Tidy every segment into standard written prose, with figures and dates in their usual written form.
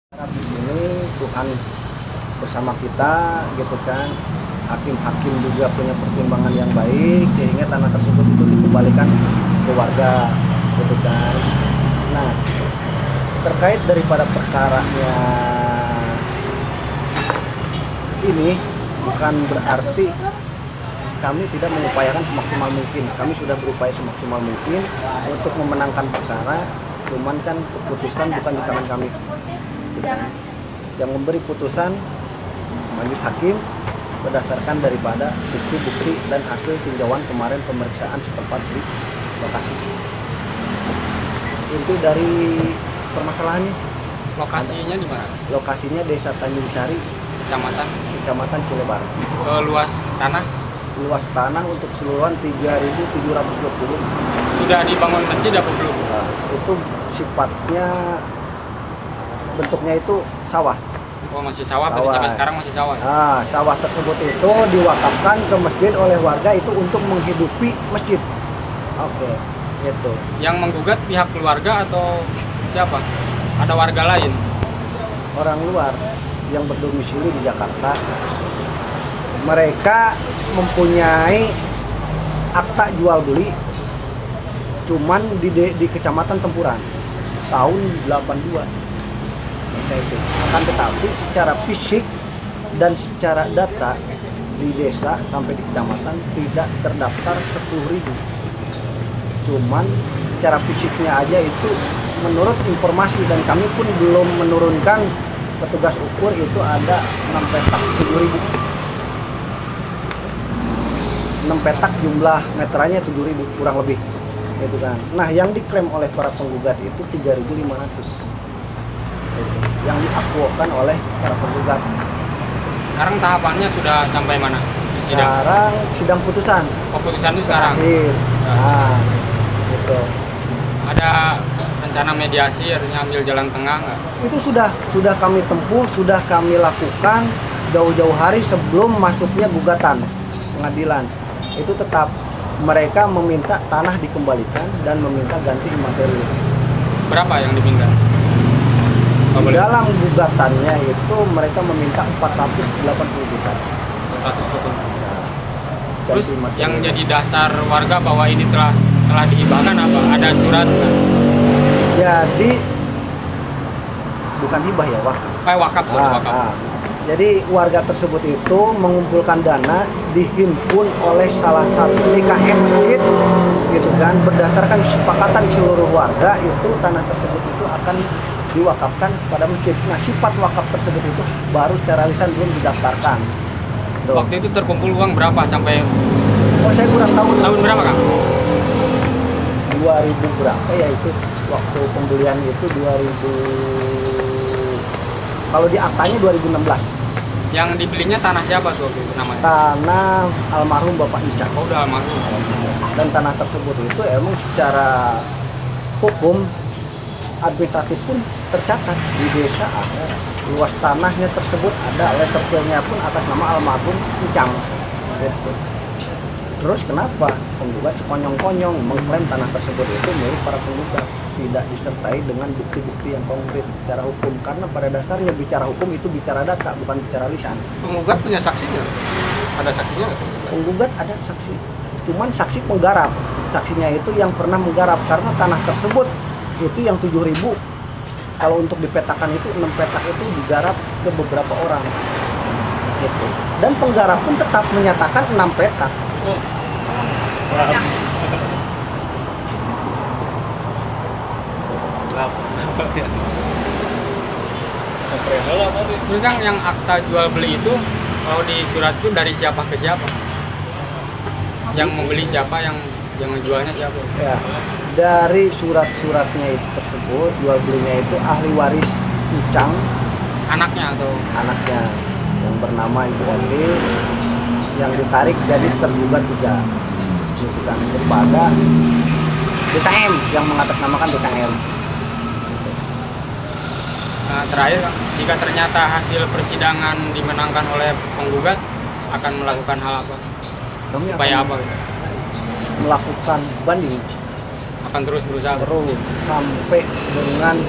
Di sini Tuhan bersama kita gitu kan. Hakim-hakim juga punya pertimbangan yang baik sehingga tanah tersebut itu dikembalikan ke warga gitu kan. Nah, terkait daripada perkaranya ini bukan berarti kami tidak mengupayakan semaksimal mungkin. Kami sudah berupaya semaksimal mungkin untuk memenangkan perkara, cuman kan keputusan bukan di tangan kami. Yang memberi putusan majelis hakim berdasarkan daripada bukti-bukti dan hasil tinjauan kemarin pemeriksaan setempat di lokasi. Inti dari permasalahannya. Lokasinya di mana? Lokasinya Desa Tanjung Sari, Kecamatan Cilebar. Luas tanah Luas tanah untuk keseluruhan 3.720. sudah dibangun masjid apa belum? Nah, itu sifatnya bentuknya itu sawah. Oh, masih sawah, berarti sampai sekarang masih sawah. Nah, sawah tersebut itu diwakafkan ke masjid oleh warga itu untuk menghidupi masjid. Oke, itu. Yang menggugat pihak keluarga atau siapa? Ada warga lain? Orang luar yang berdomisili di Jakarta. Mereka mempunyai akta jual beli cuman di Kecamatan Tempuran tahun 82. Itu. Akan tetapi secara fisik dan secara data di desa sampai di kecamatan tidak terdaftar 10.000. Cuman secara fisiknya aja itu menurut informasi dan kami pun belum menurunkan petugas ukur itu ada 6 petak 7.000. 6 petak jumlah meterannya 7.000 kurang lebih gitu kan. Nah, yang diklaim oleh para penggugat itu 3.500. Yang diakuokan oleh para penggugat. Sekarang tahapannya sudah sampai mana? Di sidang? Sekarang sidang putusan. Oh, putusan itu sekarang? Terakhir. Nah, gitu. Ada rencana mediasi, artinya ambil jalan tengah nggak? Itu sudah kami tempuh, sudah kami lakukan jauh-jauh hari sebelum masuknya gugatan pengadilan. Itu tetap mereka meminta tanah dikembalikan dan meminta ganti materi. Berapa yang diminta? Di dalam gugatannya itu mereka meminta 480 juta. 120. Nah, Terus ganti materi. yang jadi dasar warga bahwa ini telah dihibahkan apa? Ada surat nggak? Jadi bukan hibah ya, wakaf. Wakaf, wakaf. Jadi warga tersebut itu mengumpulkan dana dihimpun oleh salah satu DKM masjid gitu kan, berdasarkan kesepakatan seluruh warga itu tanah tersebut itu akan diwakafkan pada masjid. Nah, sifat wakaf tersebut itu baru secara lisan belum didaftarkan. Tuh. Waktu itu terkumpul uang berapa sampai? Oh, saya kurang tahu. Tahun berapa, Kang? 2000 berapa ya itu waktu pembelian itu 2000, kalau di aktanya 2016. Yang dibelinya tanah siapa tuh waktu itu namanya? Tanah almarhum Bapak Ica. Oh, udah almarhum. Dan tanah tersebut itu emang secara hukum administratif pun tercatat di desa ada. Luas tanahnya tersebut ada, letter will-nya pun atas nama almarhum Icang. Gitu. Terus kenapa penggugat sekonyong-konyong mengklaim tanah tersebut itu milik para penggugat, tidak disertai dengan bukti-bukti yang konkret secara hukum, karena pada dasarnya bicara hukum itu bicara data bukan bicara lisan. Penggugat punya saksi nggak? Ada saksinya nggak? Penggugat ada saksi, cuman saksi penggarap. Saksinya itu yang pernah menggarap, karena tanah tersebut itu yang 7.000. Kalau untuk dipetakan itu 6 petak itu digarap ke beberapa orang. Gitu. Dan penggarap pun tetap menyatakan 6 petak. Terus kan yang akta jual beli itu kalau di surat itu dari siapa ke siapa? Yang membeli siapa, yang menjualnya siapa? Ya, dari surat-suratnya itu tersebut jual belinya itu ahli waris Ucang, Anaknya atau anaknya yang bernama Ibu Oti, yang ditarik jadi tergugat juga. Gitu kan, kepada DKM yang mengatasnamakan DKM. Nah, terakhir, Kang, jika ternyata hasil persidangan dimenangkan oleh penggugat, akan melakukan hal apa? Kami Upaya akan apa? melakukan banding Akan terus berusaha. terus sampai dengan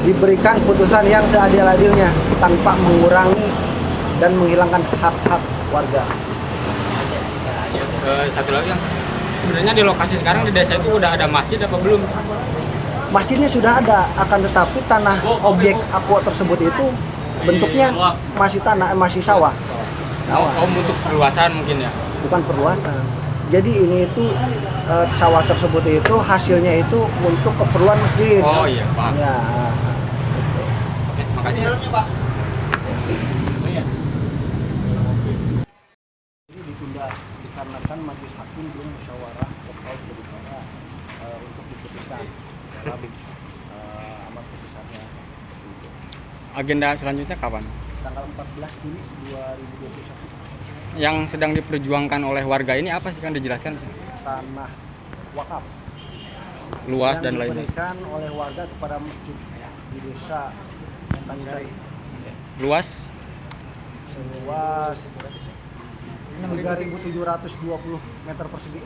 diberikan putusan yang seadil-adilnya tanpa mengurangi dan menghilangkan hak-hak warga. Satu lagi yang sebenarnya di lokasi sekarang di desa itu udah ada masjid apa belum? Masjidnya sudah ada, akan tetapi tanah objek aqua tersebut itu bentuknya masih tanah, masih sawah. Oh, untuk perluasan mungkin ya? Bukan perluasan. Jadi ini itu sawah tersebut itu hasilnya itu untuk keperluan masjid. Oh iya, paham. Ya. Oke, makasih. Ini ditunda dikarenakan majelis hakim belum musyawarah terkait daripada untuk diputuskan dalam amar putusannya. Agenda selanjutnya kapan? Tanggal 14 Juni 2021. Yang sedang diperjuangkan oleh warga ini apa sih, kan dijelaskan? Tanah wakaf Luas yang dan lain-lain. diberikan oleh warga kepada masjid di desa Tanjung. Luas Seluas 3.720 meter persegi.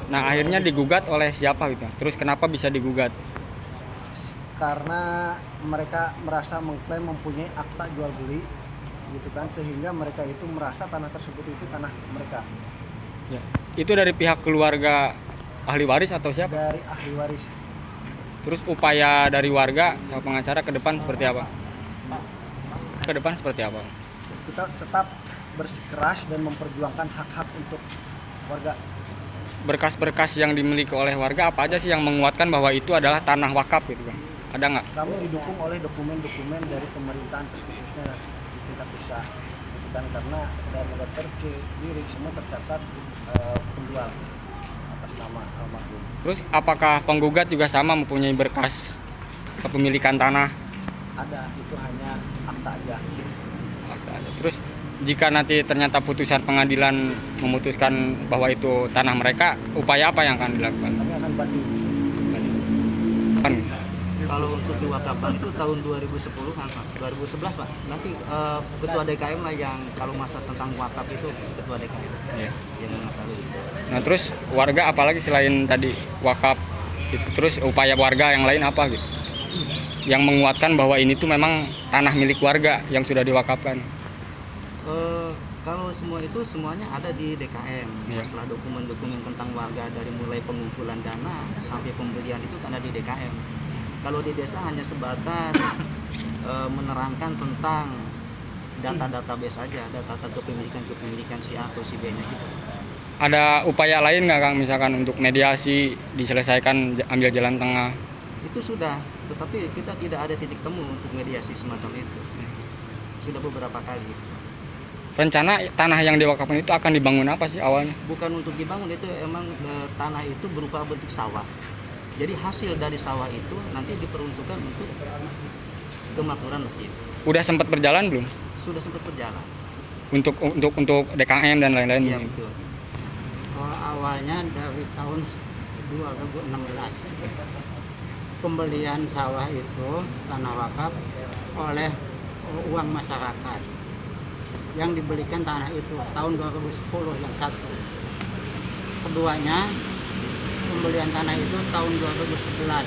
Nah, akhirnya digugat oleh siapa gitu? Terus kenapa bisa digugat? Karena mereka merasa mengklaim mempunyai akta jual beli gitu kan, sehingga mereka itu merasa tanah tersebut itu tanah mereka. Ya. Itu dari pihak keluarga ahli waris atau siapa? Dari ahli waris. Terus upaya dari warga sama pengacara ke depan seperti apa? Ke depan seperti apa? Kita tetap bersikeras dan memperjuangkan hak-hak untuk warga. Berkas-berkas yang dimiliki oleh warga apa aja sih yang menguatkan bahwa itu adalah tanah wakaf gitu kan? Ada nggak? Kami didukung oleh dokumen-dokumen dari pemerintahan khususnya di tingkat desa gitu kan, karena dari RT, diri semua tercatat penjual atas nama almarhum. Terus apakah penggugat juga sama mempunyai berkas kepemilikan tanah? Ada, itu hanya akta aja. Terus jika nanti ternyata putusan pengadilan memutuskan bahwa itu tanah mereka, upaya apa yang akan dilakukan? Kami akan banding. Kalau untuk diwakafkan itu tahun 2010 kan Pak, 2011 Pak. Nanti ketua DKM lah yang kalau masa tentang wakaf itu ketua DKM. Iya. Yang mengetahui. Nah, terus warga apalagi selain tadi wakaf itu, terus upaya warga yang lain apa gitu? Yang menguatkan bahwa ini tuh memang tanah milik warga yang sudah diwakafkan. Kalau semua itu semuanya ada di DKM. Iya. Masalah dokumen-dokumen tentang warga dari mulai pengumpulan dana sampai pembelian itu kan ada di DKM. Kalau di desa hanya sebatas menerangkan tentang data-database saja, data kepemilikan si A atau si B-nya gitu. Ada upaya lain nggak Kang, misalkan untuk mediasi diselesaikan, ambil jalan tengah? Itu sudah, tetapi kita tidak ada titik temu untuk mediasi semacam itu. Sudah beberapa kali. Rencana tanah yang diwakafkan itu akan dibangun apa sih awalnya? Bukan untuk dibangun, itu emang tanah itu berupa bentuk sawah. Jadi hasil dari sawah itu nanti diperuntukkan untuk kemakmuran masjid. Udah sempat berjalan belum? Sudah sempat berjalan. Untuk DKM dan lain-lain? Iya betul. Awalnya dari tahun 2016 pembelian sawah itu tanah wakaf oleh uang masyarakat yang dibelikan tanah itu tahun 2010 yang satu. Keduanya pembelian tanah itu tahun 2011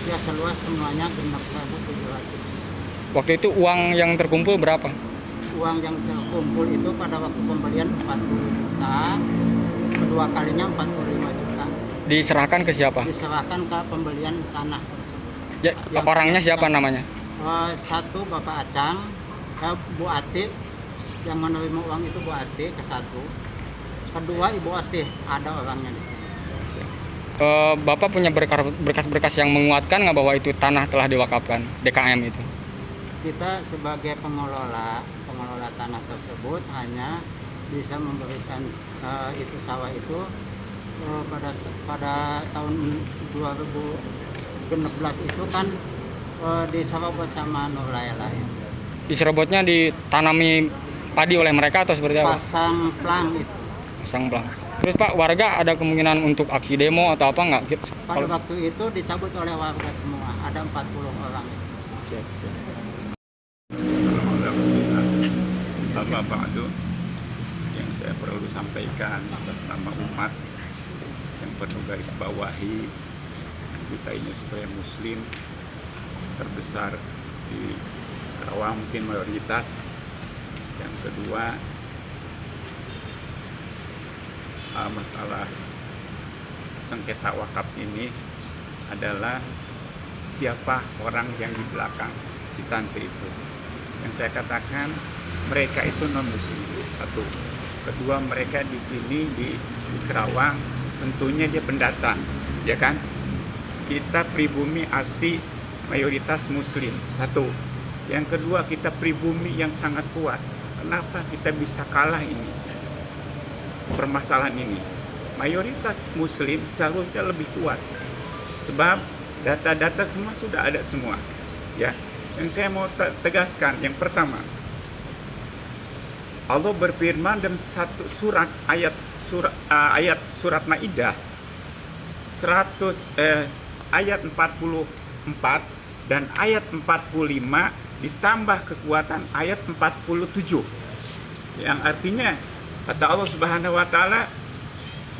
ya seluas semuanya 6.700. Waktu itu uang yang terkumpul berapa? Uang yang terkumpul itu pada waktu pembelian 40 juta, kedua kalinya 45 juta. Diserahkan ke siapa? Diserahkan ke pembelian tanah tersebut. Ya, orangnya siapa namanya? Satu Bapak Acang, Bu Ati, yang menerima uang itu Bu Ati ke satu. Kedua Ibu Ati, ada orangnya di sini. Bapak punya berkas-berkas yang menguatkan nggak bahwa itu tanah telah diwakafkan DKM itu? Kita sebagai pengelola tanah tersebut hanya bisa memberikan itu sawah itu pada tahun 2016 itu kan diserobot sama Nur Laila. Diserobotnya ditanami padi oleh mereka atau seperti apa? Pasang plang itu. Pasang plang. Terus Pak, warga ada kemungkinan untuk aksi demo atau apa nggak? Pada waktu itu dicabut oleh warga semua, ada 40 orang. Amma ba'du, yang saya perlu sampaikan atas nama umat yang penuh garis bawahi kita ini sebagai muslim terbesar di Karawang, mungkin mayoritas. Yang kedua, masalah sengketa wakaf ini adalah siapa orang yang di belakang si tante itu. Yang saya katakan, mereka itu non muslim, satu. Kedua, mereka di sini di Karawang tentunya dia pendatang, ya kan? Kita pribumi asli mayoritas muslim, satu. Yang kedua, kita pribumi yang sangat kuat. Kenapa kita bisa kalah ini? Permasalahan ini. Mayoritas muslim seharusnya lebih kuat. Sebab data-data semua sudah ada semua. Ya. Yang saya mau tegaskan, yang pertama, Allah berfirman dalam satu surat ayat surat Maidah ayat 44 dan ayat 45 ditambah kekuatan ayat 47. Yang artinya kata Allah Subhanahu wa taala,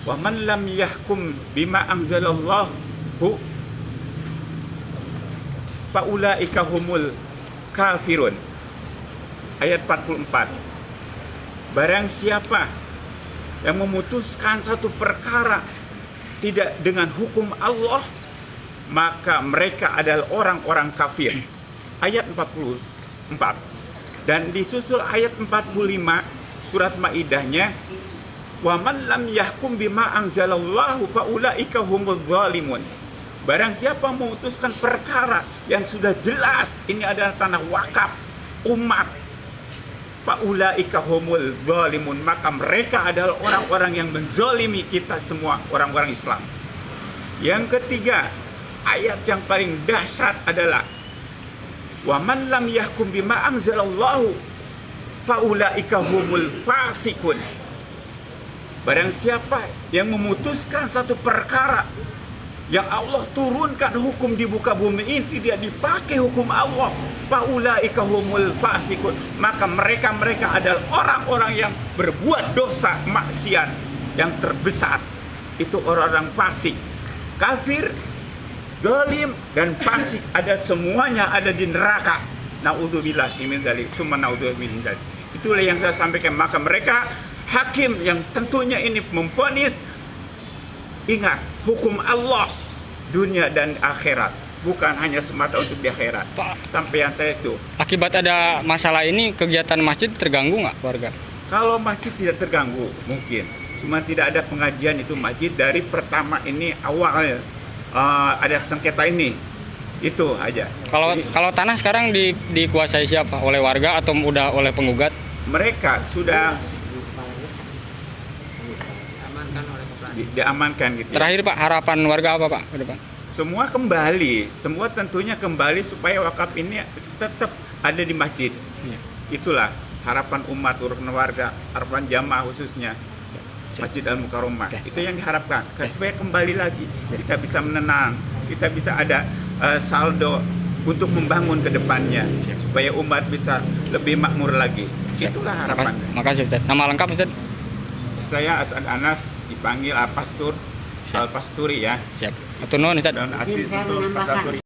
"Wa man lam yahkum bima anzalallahu faulaika humul kafirun." Ayat 44. Barang siapa yang memutuskan satu perkara tidak dengan hukum Allah, maka mereka adalah orang-orang kafir. Ayat 44. Dan disusul ayat 45 surat Maidahnya, "Wa man lam yahkum bima anzalallahu faulaika humudz zalimun." Barang siapa memutuskan perkara yang sudah jelas ini adalah tanah wakaf umat, faulaika humul zalimun, maka mereka adalah orang-orang yang menzalimi kita semua, orang-orang Islam. Yang ketiga, ayat yang paling dahsyat adalah wa man lam yahkum bima anzalallahu faulaika humul fasikun. Barang siapa yang memutuskan satu perkara yang Allah turunkan hukum di muka bumi ini tidak dipakai hukum Allah, faulaika humul fasikun, maka mereka adalah orang-orang yang berbuat dosa maksiat yang terbesar. Itu orang-orang fasik, kafir, zalim dan fasik, ada semuanya ada di neraka. Naudzubillah min dzalik, summa naudzubillah min dzalik. Itulah yang saya sampaikan. Maka mereka hakim yang tentunya ini memvonis, ingat hukum Allah dunia dan akhirat, bukan hanya semata untuk di akhirat. Sampai yang saya itu. Akibat ada masalah ini, kegiatan masjid terganggu nggak warga? Kalau masjid tidak terganggu mungkin, cuma tidak ada pengajian itu masjid dari pertama ini awal ada sengketa ini, itu aja. Kalau tanah sekarang dikuasai siapa? Oleh warga atau udah oleh penggugat? Mereka sudah diamankan gitu. Terakhir Pak, harapan warga apa Pak ke depan? Semua kembali, semua tentunya kembali supaya wakaf ini tetap ada di masjid. Ya. Itulah harapan umat, urusan warga, harapan jamaah khususnya Masjid Al-Mukarramah. Ya. Itu yang diharapkan. Supaya kembali lagi, kita bisa menenang, kita bisa ada saldo untuk membangun ke depannya, supaya umat bisa lebih makmur lagi. Itulah harapannya. Makasih Ustaz. Nama lengkap Ustaz? Saya Asad Anas, dipanggil Al-Pastur, Al-Pasturi ya. Siap. Atur nuhun Ustaz. Dan asis untuk Pasaturi.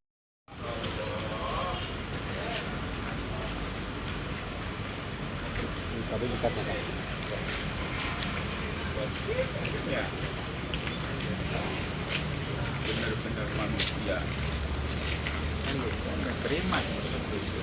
Ya. Benar-benar manusia. Terima seperti itu.